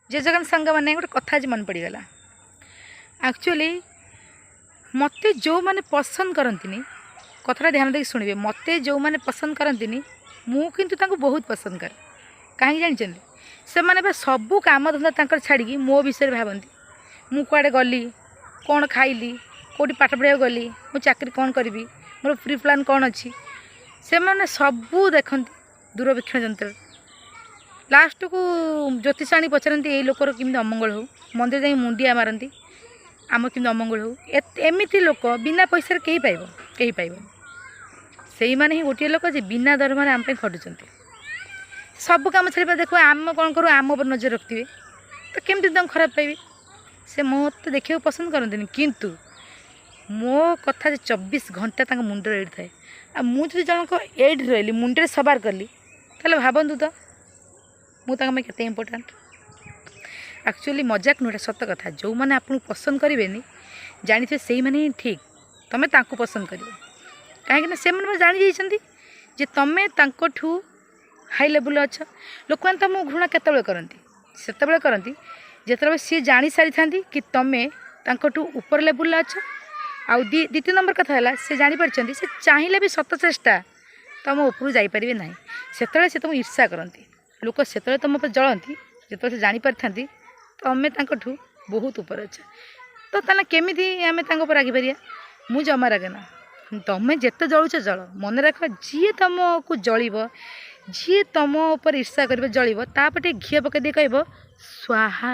जे जगन संग मैंने गोटे कथा आज मन पड़गला एक्चुअली मत जो मैंने पसंद करती कथा ध्यान देख शुणे मत जो मैंने पसंद करती मुझे बहुत पसंद करे कहीं जानते से मैंने सबू कम धंदा छाड़ी मो विषय भावती मु कुआडे गली कौन खाइली कौटी पाठ पढ़ा गली मो चाकरी कौन करी मोर फ्री प्लान कौन अच्छी से मैंने सबू देखती दूरवीक्षण यंत्र लास्ट को ज्योतिषाणी पचारती ये लोकर किमी अमंगल हो मंदिर जा मुंडिया मारती आम किमी अमंगल हो एमती लोक बिना पैसा कहीं पाइब से मैंने ही गोटे लोक जे बिना दरमार आम खटुं सब कम छाड़ा देखो आम कौन करूँ आम पर नजर रखिए तो केमती तुम खराब पाइबे से मत देखा पसंद करते किंतु मो कथा 24 घंटा मुंडर एड थाए आ मुझे जनक एड रही मुंडे सवार कली ताले भावतु तो मुझे केते इम्पोर्टाट एक्चुअली मजाक नुटा सत कथा जो मैंने आपको पसंद करेंगे जानी से मैंने ही ठीक तुम्हें तांको पसंद कर कहीं से मैंने जानी जे तुम्हें तांकोठू हाई लेवल अच्छ लोक मैंने तुम घृणा केत करती से करती जिते सी जानी सारी था कि तुम्हें तांकोठू ऊपर लेवल अच्छ आउ द्वितीय नंबर कथा है से जापार से चाहिए भी सत चेष्टा तुम ऊपर जापारे ना से तुम ईर्षा करती लोक से तुम पर जलती जो से जापारी था तुम्हें तांकोठू बहुत ऊपर अच्छे तो ताना केमी आम पर रागिपर मु जमा रागे ना तुम्हें जिते जलुच जल मन रख जी तुमको जल जी तुम ऊपर ईर्षा कर जल तापटे घी पकई कह स्वाहा।